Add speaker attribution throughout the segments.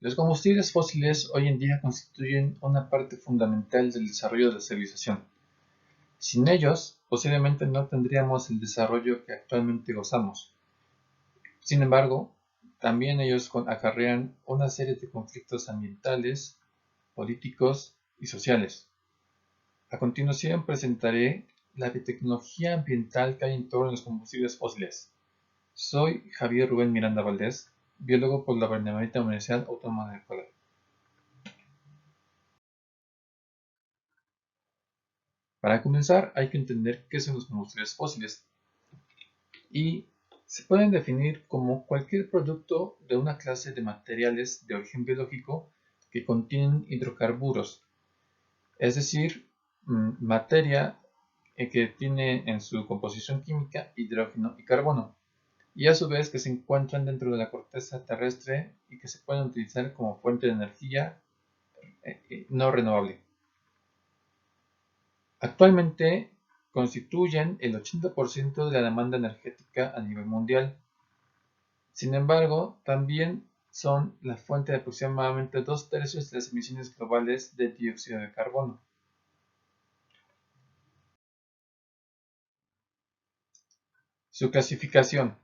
Speaker 1: Los combustibles fósiles hoy en día constituyen una parte fundamental del desarrollo de la civilización. Sin ellos, posiblemente no tendríamos el desarrollo que actualmente gozamos. Sin embargo, también ellos acarrean una serie de conflictos ambientales, políticos y sociales. A continuación presentaré la biotecnología ambiental que hay en torno a los combustibles fósiles. Soy Javier Rubén Miranda Valdés, biólogo por la Benemérita Universidad Autónoma de Ecuador. Para comenzar, hay que entender qué son los combustibles fósiles y se pueden definir como cualquier producto de una clase de materiales de origen biológico que contienen hidrocarburos, es decir, materia que tiene en su composición química hidrógeno y carbono, y a su vez que se encuentran dentro de la corteza terrestre y que se pueden utilizar como fuente de energía no renovable. Actualmente constituyen el 80% de la demanda energética a nivel mundial. Sin embargo, también son la fuente de aproximadamente 2/3 de las emisiones globales de dióxido de carbono. Su clasificación.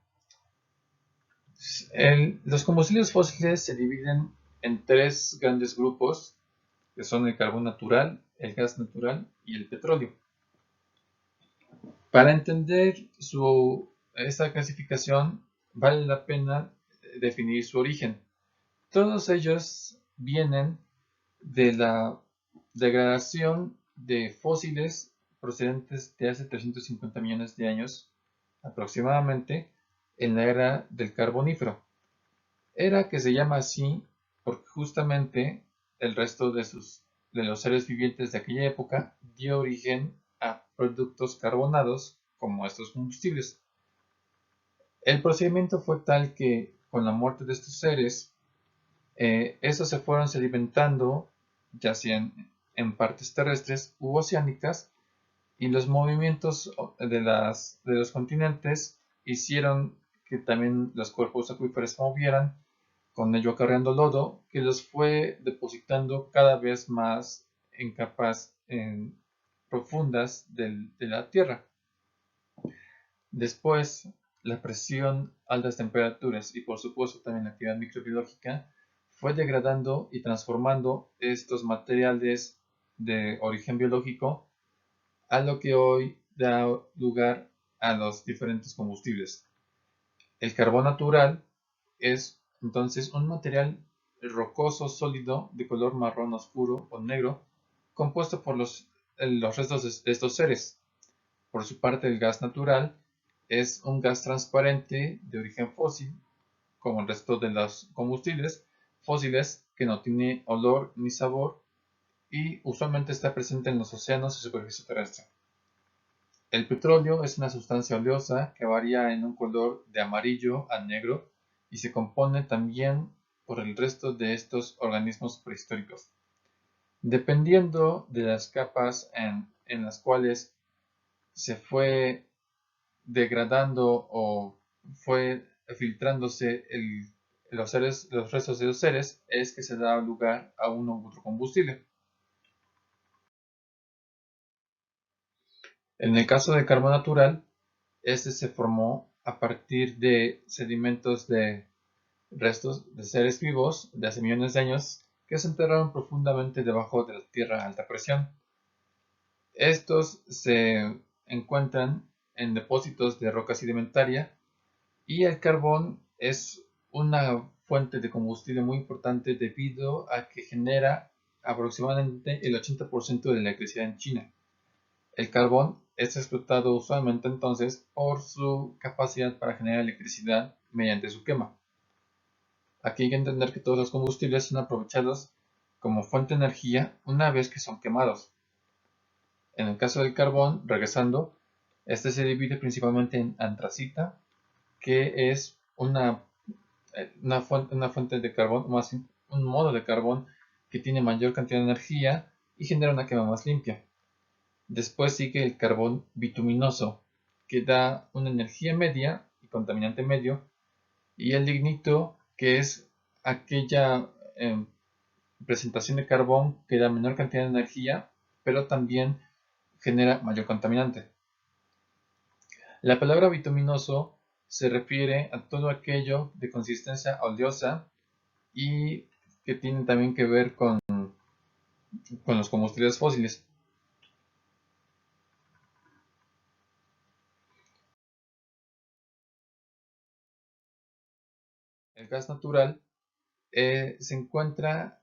Speaker 1: Los combustibles fósiles se dividen en tres grandes grupos, que son el carbón natural, el gas natural y el petróleo. Para entender esta clasificación, vale la pena definir su origen. Todos ellos vienen de la degradación de fósiles procedentes de hace 350 millones de años aproximadamente en la era del Carbonífero. Era que se llama así porque justamente el resto de los seres vivientes de aquella época dio origen a productos carbonados como estos combustibles. El procedimiento fue tal que con la muerte de estos seres, estos se fueron sedimentando, ya sean en partes terrestres u oceánicas, y los movimientos de los continentes hicieron que también los cuerpos acuíferos se movieran, con ello acarreando lodo, que los fue depositando cada vez más en capas profundas de la Tierra. Después, la presión, altas temperaturas y por supuesto también la actividad microbiológica fue degradando y transformando estos materiales de origen biológico a lo que hoy da lugar a los diferentes combustibles. El carbón natural es entonces un material rocoso sólido de color marrón oscuro o negro compuesto por los restos de estos seres. Por su parte, el gas natural es un gas transparente de origen fósil, como el resto de los combustibles fósiles, que no tiene olor ni sabor y usualmente está presente en los océanos y superficie terrestre. El petróleo es una sustancia oleosa que varía en un color de amarillo a negro y se compone también por el resto de estos organismos prehistóricos. Dependiendo de las capas en las cuales se fue degradando o fue filtrándose los restos de los seres, es que se da lugar a uno u otro combustible. En el caso del carbón natural, este se formó a partir de sedimentos de restos de seres vivos de hace millones de años que se enterraron profundamente debajo de la tierra a alta presión. Estos se encuentran en depósitos de roca sedimentaria y el carbón es una fuente de combustible muy importante debido a que genera aproximadamente el 80% de la electricidad en China. El carbón es explotado usualmente entonces por su capacidad para generar electricidad mediante su quema. Aquí hay que entender que todos los combustibles son aprovechados como fuente de energía una vez que son quemados. En el caso del carbón, regresando, este se divide principalmente en antracita, que es una fuente de carbón, más un modo de carbón que tiene mayor cantidad de energía y genera una quema más limpia. Después sigue el carbón bituminoso, que da una energía media y contaminante medio, y el lignito, que es presentación de carbón que da menor cantidad de energía, pero también genera mayor contaminante. La palabra bituminoso se refiere a todo aquello de consistencia oleosa y que tiene también que ver con los combustibles fósiles. El gas natural se encuentra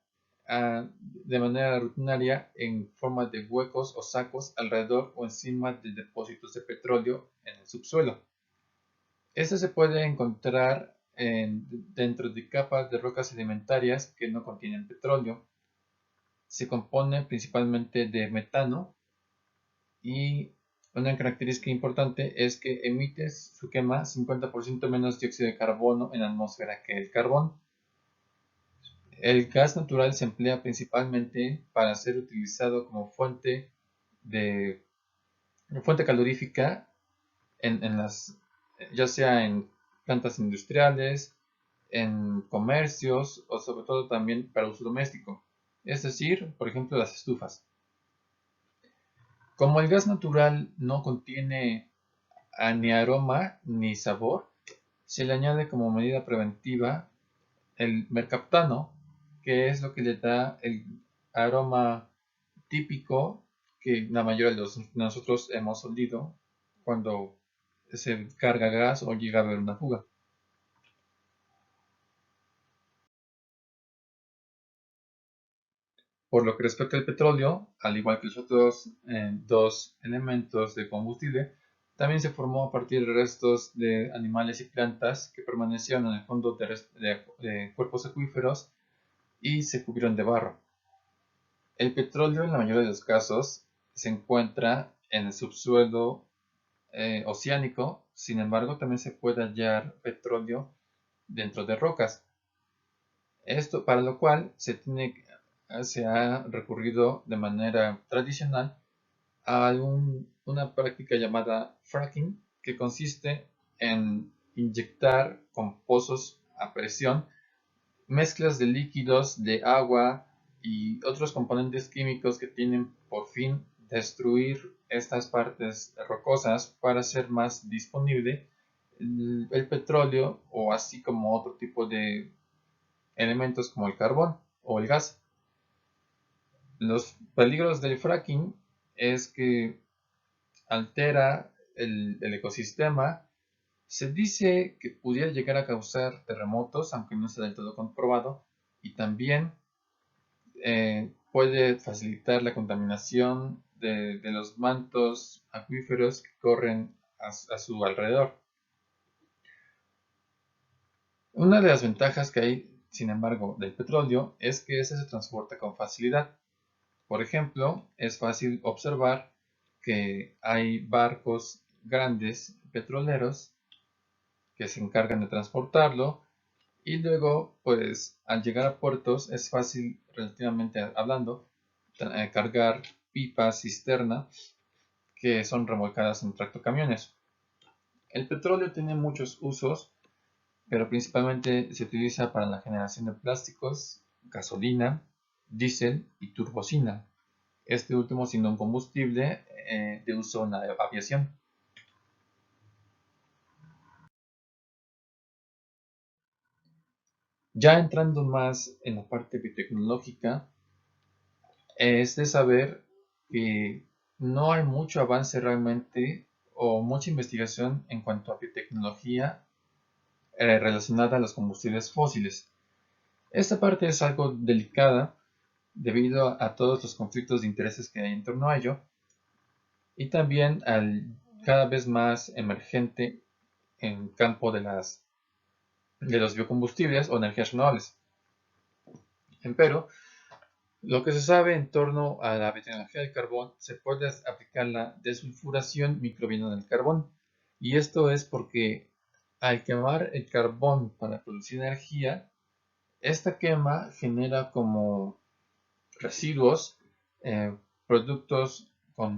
Speaker 1: de manera rutinaria en forma de huecos o sacos alrededor o encima de depósitos de petróleo en el subsuelo. Este se puede encontrar dentro de capas de rocas sedimentarias que no contienen petróleo. Se compone principalmente de metano y una característica importante es que emite su quema 50% menos dióxido de carbono en la atmósfera que el carbón. El gas natural se emplea principalmente para ser utilizado como fuente calorífica ya sea en plantas industriales, en comercios o sobre todo también para uso doméstico, es decir, por ejemplo, las estufas. Como el gas natural no contiene ni aroma ni sabor, se le añade como medida preventiva el mercaptano, que es lo que le da el aroma típico que la mayoría de nosotros hemos olido cuando se carga gas o llega a haber una fuga. Por lo que respecta al petróleo, al igual que los otros dos elementos de combustible, también se formó a partir de restos de animales y plantas que permanecieron en el fondo de cuerpos acuíferos y se cubrieron de barro. El petróleo en la mayoría de los casos se encuentra en el subsuelo oceánico, sin embargo también se puede hallar petróleo dentro de rocas. Esto para lo cual se ha recurrido de manera tradicional a una práctica llamada fracking, que consiste en inyectar con pozos a presión mezclas de líquidos, de agua y otros componentes químicos que tienen por fin destruir estas partes rocosas para hacer más disponible el petróleo o así como otro tipo de elementos como el carbón o el gas. Los peligros del fracking es que altera el ecosistema. Se dice que pudiera llegar a causar terremotos, aunque no está del todo comprobado, y también puede facilitar la contaminación de los mantos acuíferos que corren a su alrededor. Una de las ventajas que hay, sin embargo, del petróleo es que ese se transporta con facilidad. Por ejemplo, es fácil observar que hay barcos grandes petroleros que se encargan de transportarlo y luego, pues, al llegar a puertos es fácil, relativamente hablando, cargar pipas cisterna que son remolcadas en tractocamiones. El petróleo tiene muchos usos, pero principalmente se utiliza para la generación de plásticos, gasolina, diésel y turbocina. Este último siendo un combustible de uso en la aviación. Ya entrando más en la parte biotecnológica, es de saber que no hay mucho avance realmente o mucha investigación en cuanto a biotecnología relacionada a los combustibles fósiles. Esta parte es algo delicada debido a todos los conflictos de intereses que hay en torno a ello y también al cada vez más emergente en campo de los biocombustibles o energías renovables. Empero, lo que se sabe en torno a la biotecnología del carbón se puede aplicar la desulfuración microbiana del carbón. Y esto es porque al quemar el carbón para producir energía, esta quema genera como residuos, productos con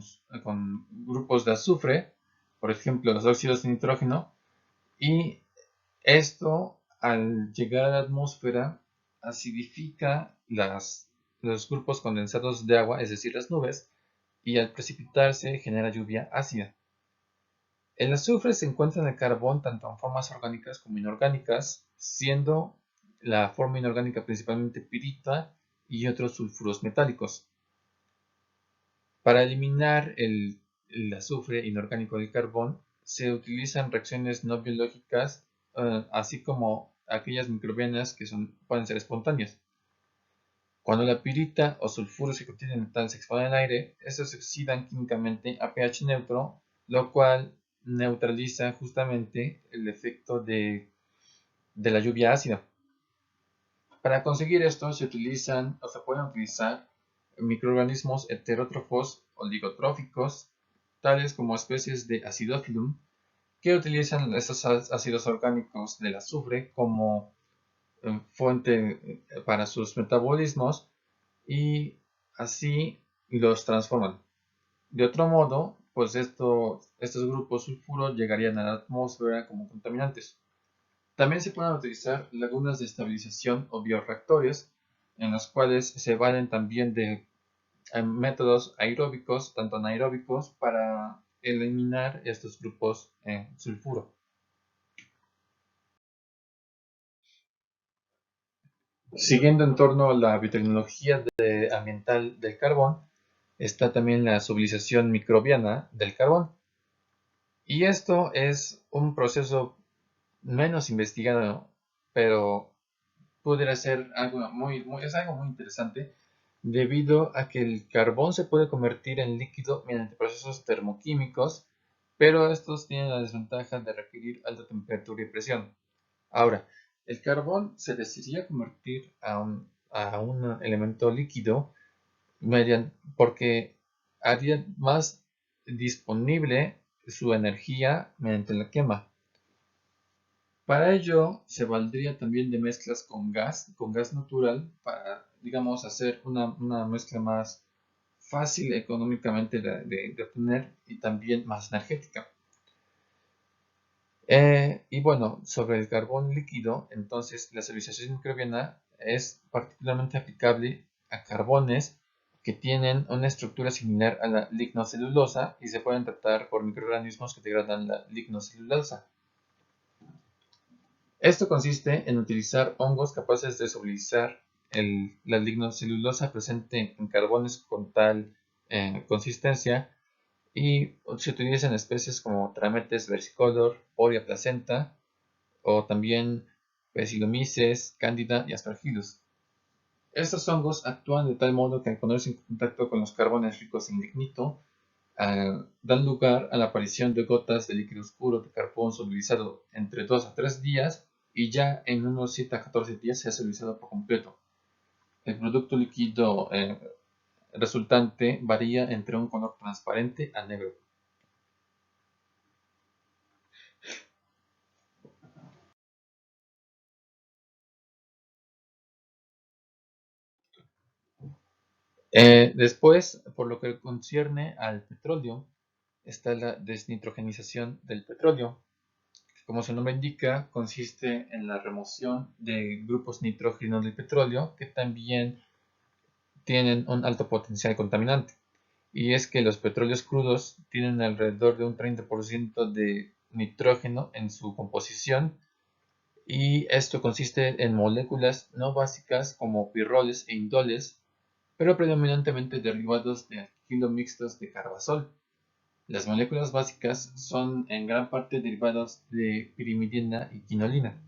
Speaker 1: grupos de azufre, por ejemplo los óxidos de nitrógeno, y esto al llegar a la atmósfera acidifica los grupos condensados de agua, es decir, las nubes, y al precipitarse genera lluvia ácida. El azufre se encuentra en el carbón tanto en formas orgánicas como inorgánicas, siendo la forma inorgánica principalmente pirita y otros sulfuros metálicos. Para eliminar el azufre inorgánico del carbón, se utilizan reacciones no biológicas, así como aquellas microbianas que pueden ser espontáneas. Cuando la pirita o sulfuros que contienen metal se exponen al aire, estos se oxidan químicamente a pH neutro, lo cual neutraliza justamente el efecto de la lluvia ácida. Para conseguir esto se pueden utilizar microorganismos heterótrofos oligotróficos, tales como especies de Acidophilum, que utilizan estos ácidos orgánicos del azufre como fuente para sus metabolismos y así los transforman. De otro modo, pues estos grupos sulfuro llegarían a la atmósfera como contaminantes. También se pueden utilizar lagunas de estabilización o bioreactores, en los cuales se valen también de métodos aeróbicos, tanto anaeróbicos, para eliminar estos grupos sulfuro. Siguiendo en torno a la biotecnología ambiental del carbón, está también la sublización microbiana del carbón. Y esto es un proceso menos investigado, pero pudiera ser es algo muy interesante, debido a que el carbón se puede convertir en líquido mediante procesos termoquímicos, pero estos tienen la desventaja de requerir alta temperatura y presión. Ahora, el carbón se decidiría convertir a un elemento líquido porque haría más disponible su energía mediante la quema. Para ello se valdría también de mezclas con gas natural, para, digamos, hacer una mezcla más fácil económicamente de obtener y también más energética. Y bueno, sobre el carbón líquido, entonces la estabilización microbiana es particularmente aplicable a carbones que tienen una estructura similar a la lignocelulosa y se pueden tratar por microorganismos que degradan la lignocelulosa. Esto consiste en utilizar hongos capaces de solubilizar la lignocelulosa presente en carbones con tal consistencia, y se utilizan especies como Trametes versicolor, Aurea placenta o también Bacillomyces, Candida y Aspergillus. Estos hongos actúan de tal modo que al ponerse en contacto con los carbones ricos en lignito, dan lugar a la aparición de gotas de líquido oscuro de carbón solubilizado entre 2 a 3 días, y ya en unos 7 a 14 días se ha solubilizado por completo. El producto líquido resultante varía entre un color transparente a negro. Después, por lo que concierne al petróleo, está la desnitrogenización del petróleo. Como su nombre indica, consiste en la remoción de grupos nitrógeno del petróleo que también tienen un alto potencial contaminante. Y es que los petróleos crudos tienen alrededor de un 30% de nitrógeno en su composición, y esto consiste en moléculas no básicas como pirroles e indoles, pero predominantemente derivados de alquilo mixtos de carbazol. Las moléculas básicas son en gran parte derivados de pirimidina y quinolina.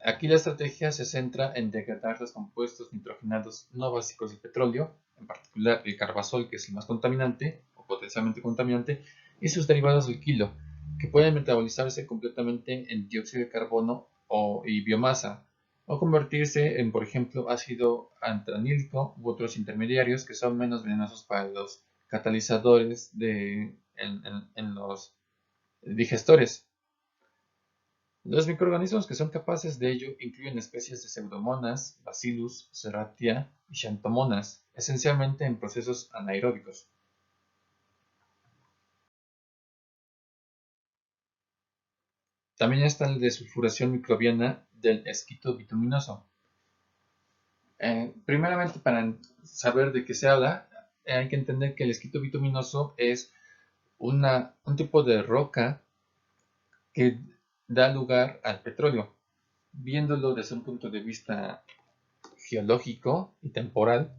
Speaker 1: Aquí la estrategia se centra en degradar los compuestos nitrogenados no básicos del petróleo, en particular el carbazol, que es el más contaminante o potencialmente contaminante, y sus derivados del alquilo, que pueden metabolizarse completamente en dióxido de carbono y biomasa, o convertirse en, por ejemplo, ácido antranílico u otros intermediarios que son menos venenosos para los catalizadores en los digestores. Los microorganismos que son capaces de ello incluyen especies de Pseudomonas, Bacillus, Serratia y Xanthomonas, esencialmente en procesos anaeróbicos. También está la desulfuración microbiana del esquito bituminoso. Primeramente, para saber de qué se habla, hay que entender que el esquito bituminoso es un tipo de roca que da lugar al petróleo. Viéndolo desde un punto de vista geológico y temporal,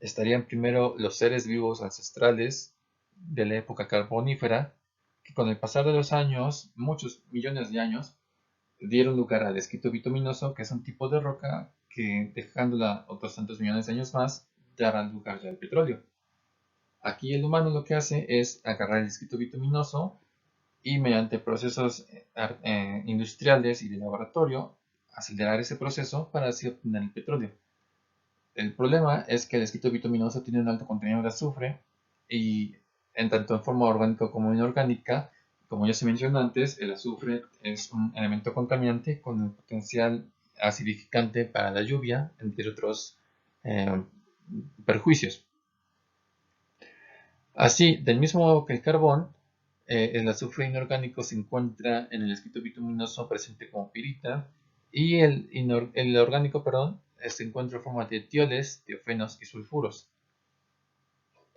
Speaker 1: estarían primero los seres vivos ancestrales de la época carbonífera, que con el pasar de los años, muchos millones de años, dieron lugar al esquito bituminoso, que es un tipo de roca que, dejándola otros tantos millones de años más, dará lugar ya al petróleo. Aquí el humano lo que hace es agarrar el esquito bituminoso y mediante procesos industriales y de laboratorio, acelerar ese proceso para así obtener el petróleo. El problema es que el esquito bituminoso tiene un alto contenido de azufre y en tanto en forma orgánica como inorgánica, como ya se mencionó antes, el azufre es un elemento contaminante con el potencial acidificante para la lluvia, entre otros eh, perjuicios. Así, del mismo modo que el carbón, el azufre inorgánico se encuentra en el esquito bituminoso presente como pirita y el orgánico, perdón, se encuentra en forma de tioles, tiofenos y sulfuros.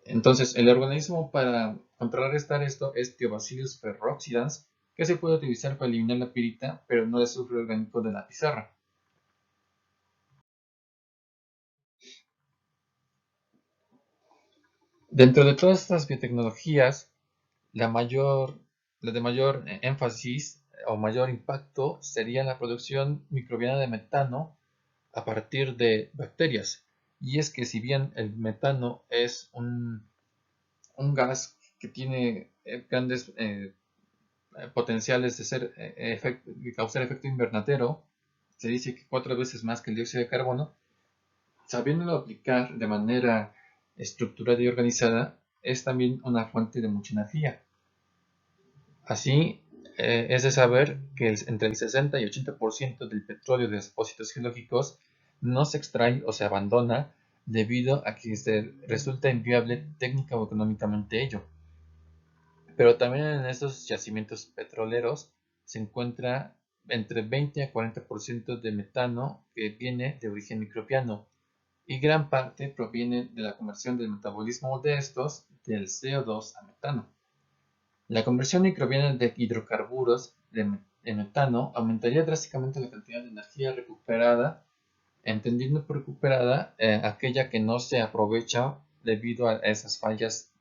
Speaker 1: Entonces, el organismo para contrarrestar esto es Thiobacillus ferrooxidans, que se puede utilizar para eliminar la pirita, pero no el azufre orgánico de la pizarra. Dentro de todas estas biotecnologías, la, mayor, la de mayor énfasis o mayor impacto sería la producción microbiana de metano a partir de bacterias. Y es que si bien el metano es un gas que tiene grandes potenciales de, de causar efecto invernadero, se dice que 4 veces más que el dióxido de carbono, sabiéndolo aplicar de manera estructurada y organizada, es también una fuente de mucha energía. Así, es de saber que entre el 60 y 80% del petróleo de los depósitos geológicos no se extrae o se abandona debido a que resulta inviable técnica o económicamente ello. Pero también en estos yacimientos petroleros se encuentra entre 20 a 40% de metano que viene de origen microbiano y gran parte proviene de la conversión del metabolismo de estos del CO2 a metano. La conversión microbiana de hidrocarburos de metano aumentaría drásticamente la cantidad de energía recuperada, entendiendo por recuperada aquella que no se aprovecha debido a esas fallas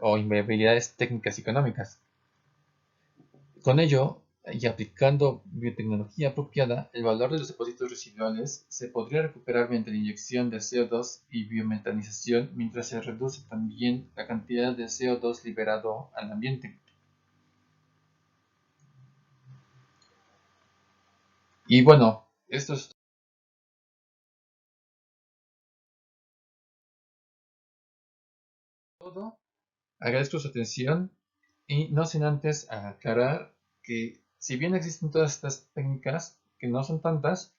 Speaker 1: o inviabilidades técnicas y económicas. Con ello, y aplicando biotecnología apropiada, el valor de los depósitos residuales se podría recuperar mediante la inyección de CO2 y biometanización, mientras se reduce también la cantidad de CO2 liberado al ambiente. Y bueno, esto es todo. Agradezco su atención y no sin antes aclarar que si bien existen todas estas técnicas, que no son tantas,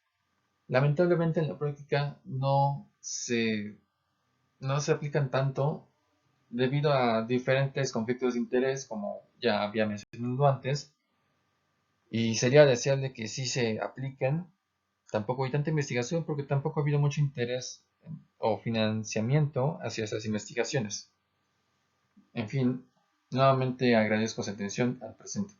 Speaker 1: lamentablemente en la práctica no se aplican tanto debido a diferentes conflictos de interés, como ya había mencionado antes, y sería deseable que sí se apliquen. Tampoco hay tanta investigación porque tampoco ha habido mucho interés o financiamiento hacia esas investigaciones. En fin, nuevamente agradezco su atención al presente.